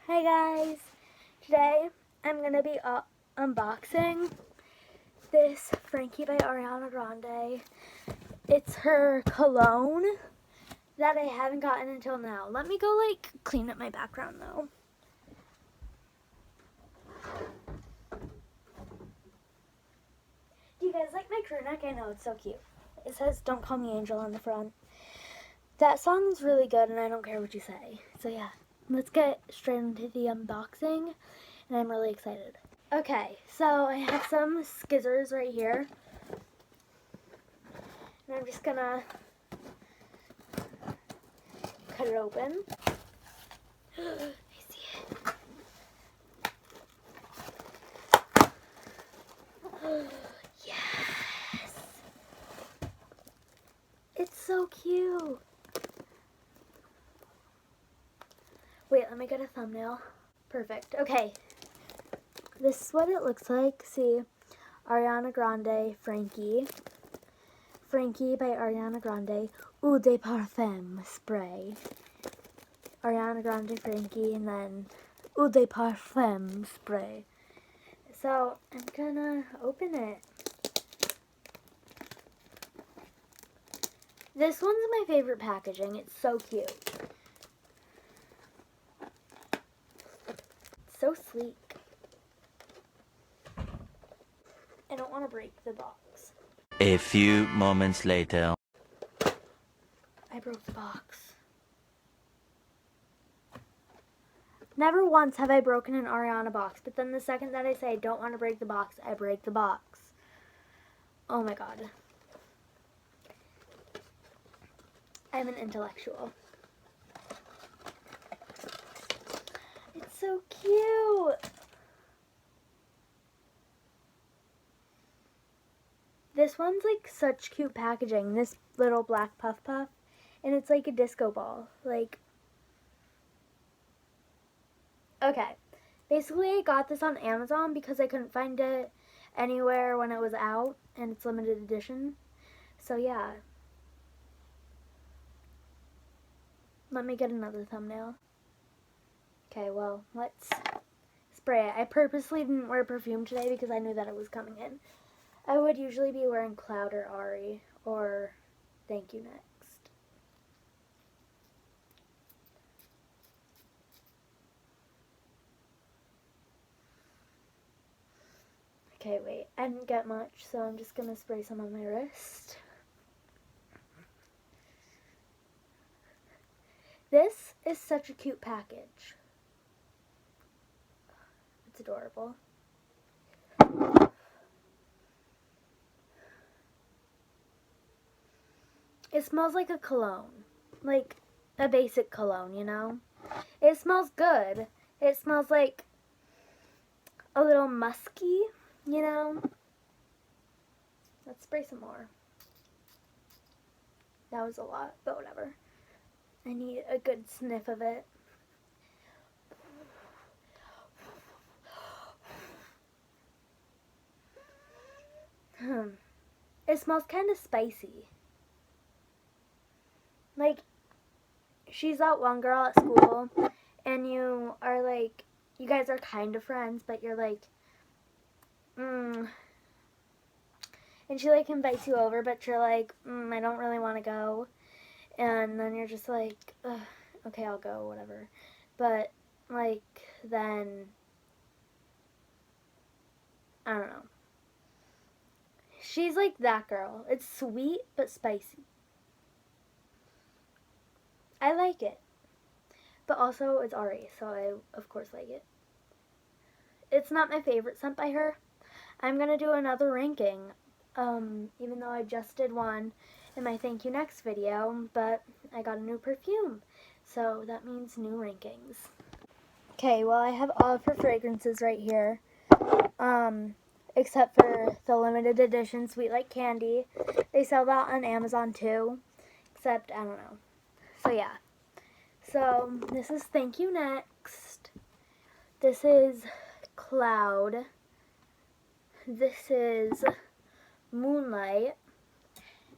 Hi guys! Today I'm going to be unboxing this Frankie by Ariana Grande. It's her cologne that I haven't gotten until now. Let me go clean up my background though. Do you guys like my crew neck? I know, it's so cute. It says "Don't Call Me Angel" on the front. That song's really good and I don't care what you say. So yeah, let's get straight into the unboxing and I'm really excited. Okay, so I have some scissors right here. And I'm just gonna cut it open. I see it. Yes! It's so cute. Wait, let me get a thumbnail. Perfect. Okay. This is what it looks like. See, Ariana Grande, Frankie. Frankie by Ariana Grande. Eau de Parfum spray. Ariana Grande, Frankie, and then Eau de Parfum spray. So, I'm gonna open it. This one's my favorite packaging. It's so cute. It's so sleek. I don't want to break the box. A few moments later. I broke the box. Never once have I broken an Ariana box, but then the second that I say I don't want to break the box, I break the box. Oh my god. I'm an intellectual. It's so cute. This one's such cute packaging. This little black puff puff. And it's like a disco ball. Okay. Basically, I got this on Amazon because I couldn't find it anywhere when it was out. And it's limited edition. So yeah. Let me get another thumbnail. Okay, well, let's spray it. I purposely didn't wear perfume today because I knew that it was coming in. I would usually be wearing Cloud or Ari or Thank You Next. Okay, wait. I didn't get much, so I'm just going to spray some on my wrist. This is such a cute package. It's adorable. It smells like a cologne. Like a basic cologne, you know? It smells good. It smells like a little musky, you know? Let's spray some more. That was a lot, but whatever. I need a good sniff of it. It smells kind of spicy. Like, she's that one girl at school, and you are you guys are kind of friends, but you're and she invites you over, but you're I don't really want to go, and then you're just okay, I'll go, whatever, but then, I don't know. She's like that girl. It's sweet, but spicy. I like it. But also, it's Ari, so I, of course, like it. It's not my favorite scent by her. I'm going to do another ranking, even though I just did one in my Thank You Next video, but I got a new perfume, so that means new rankings. Okay, well, I have all of her fragrances right here, except for the limited edition Sweet Like Candy. They sell that on Amazon too, except, I don't know. So yeah. So, this is Thank You Next. This is Cloud. This is Moonlight.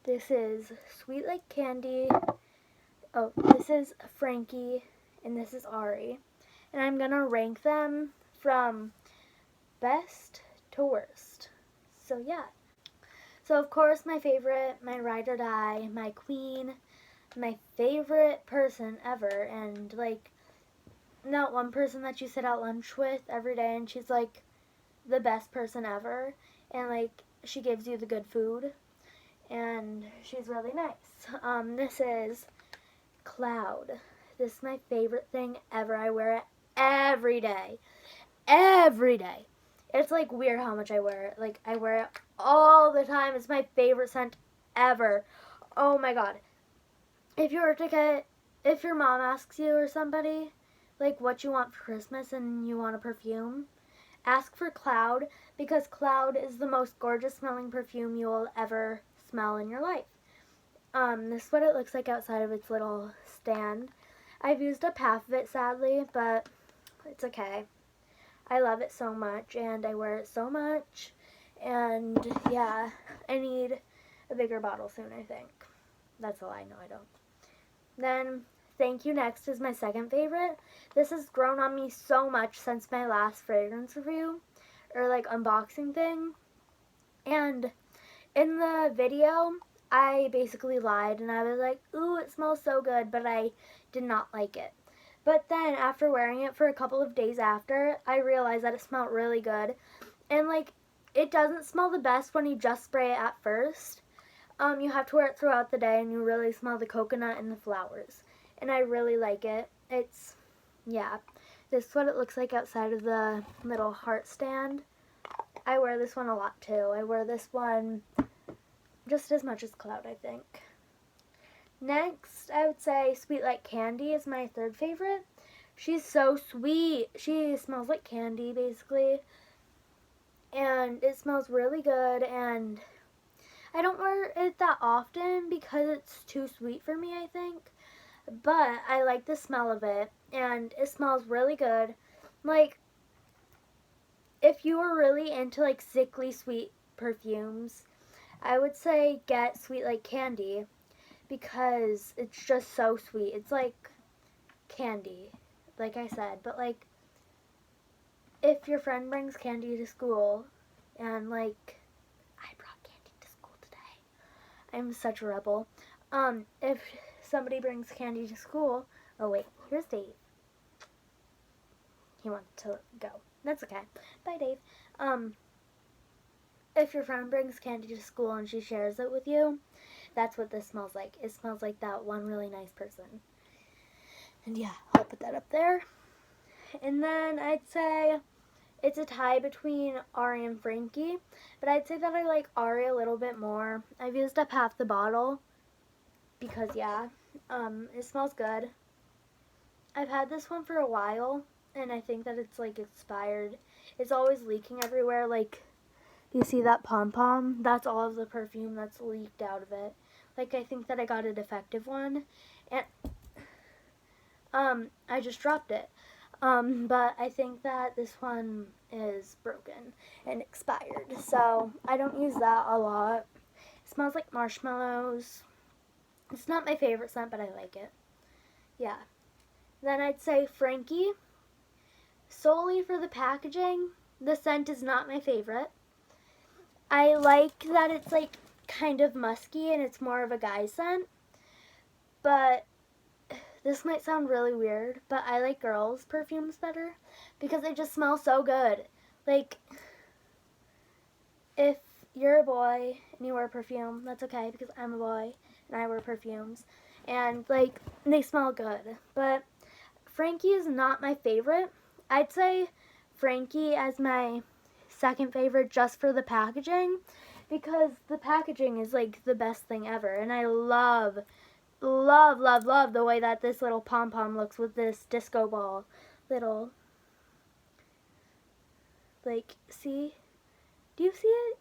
This is Sweet Like Candy. Oh, this is Frankie. And this is Ari. and I'm going to rank them from best to worst. So yeah. So of course my favorite, my ride or die, my queen, my favorite person ever, and like not one person that you sit at lunch with every day and she's like the best person ever, and like she gives you the good food and she's really nice. This is Cloud. This is my favorite thing ever. I wear it every day. Every day. It's like weird how much I wear it. Like I wear it all the time. It's my favorite scent ever. Oh my god. If you were to get, if your mom asks you or somebody like what you want for Christmas and you want a perfume, ask for Cloud, because Cloud is the most gorgeous smelling perfume you will ever smell in your life. This is what it looks like outside of its little stand. I've used up half of it sadly, but it's okay. I love it so much and I wear it so much, and yeah, I need a bigger bottle soon, I think. That's a lie, no I don't. Then Thank You Next is my second favorite. This has grown on me so much since my last fragrance review or like unboxing thing. And in the video, I basically lied and I was like, ooh, it smells so good, but I did not like it. But then after wearing it for a couple of days after, I realized that it smelled really good. And like, it doesn't smell the best when you just spray it at first. You have to wear it throughout the day and you really smell the coconut and the flowers. And I really like it. It's, yeah, this is what it looks like outside of the little heart stand. I wear this one a lot too. I wear this one just as much as Cloud, I think. Next, I would say Sweet Like Candy is my third favorite. She's so sweet. She smells like candy, basically. And it smells really good, and I don't wear it that often because it's too sweet for me, I think. But I like the smell of it, and it smells really good. Like, if you were really into like sickly sweet perfumes, I would say get Sweet Like Candy, because it's just so sweet. It's like candy, like I said. But like, if your friend brings candy to school, and like, I brought candy to school today. I'm such a rebel. If somebody brings candy to school, oh wait, here's Dave. He wants to go. That's okay. Bye, Dave. If your friend brings candy to school and she shares it with you, that's what this smells like. It smells like that one really nice person. And yeah, I'll put that up there. And then I'd say it's a tie between Ari and Frankie, but I'd say that I like Ari a little bit more. I've used up half the bottle because, yeah, it smells good. I've had this one for a while, and I think that it's like expired. It's always leaking everywhere. Like, you see that pom-pom? That's all of the perfume that's leaked out of it. Like, I think that I got a defective one, and I just dropped it. But I think that this one is broken and expired, so I don't use that a lot. It smells like marshmallows. It's not my favorite scent, but I like it. Yeah. Then I'd say Frankie. Solely for the packaging, the scent is not my favorite. I like that it's like kind of musky and it's more of a guy scent, but this might sound really weird, but I like girls' perfumes better because they just smell so good. Like, if you're a boy and you wear perfume, that's okay because I'm a boy and I wear perfumes. And, like, they smell good. But Frankie is not my favorite. I'd say Frankie as my second favorite just for the packaging, because the packaging is, like, the best thing ever. And I love the way that this little pom-pom looks with this disco ball. Little, like, see? Do you see it?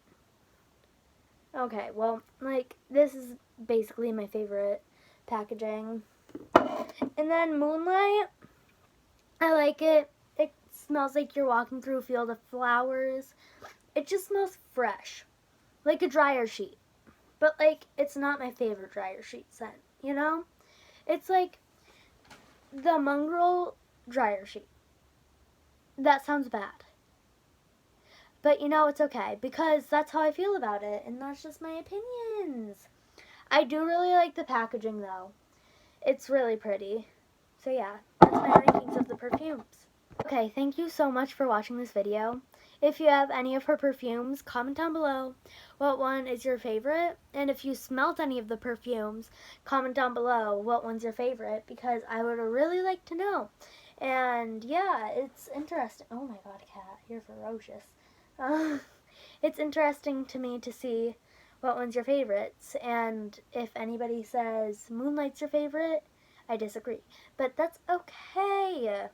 Okay, well, like, this is basically my favorite packaging. And then Moonlight, I like it. It smells like you're walking through a field of flowers. It just smells fresh, like a dryer sheet. But, like, it's not my favorite dryer sheet scent, you know? It's like the mongrel dryer sheet. that sounds bad. But you know, it's okay because that's how I feel about it, and that's just my opinions. I do really like the packaging though. It's really pretty. So yeah, that's my rankings of the perfumes. Okay, thank you so much for watching this video. If you have any of her perfumes, comment down below what one is your favorite. And if you smelled any of the perfumes, comment down below what one's your favorite, because I would really like to know. And yeah, it's interesting. Oh my god, Kat, you're ferocious. It's interesting to me to see what one's your favorites. And if anybody says Moonlight's your favorite, I disagree. But that's okay.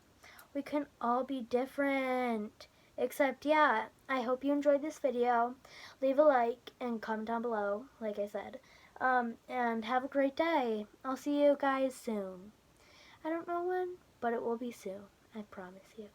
We can all be different. Except, yeah, I hope you enjoyed this video. Leave a like and comment down below, like I said. And have a great day. I'll see you guys soon. I don't know when, but it will be soon. I promise you.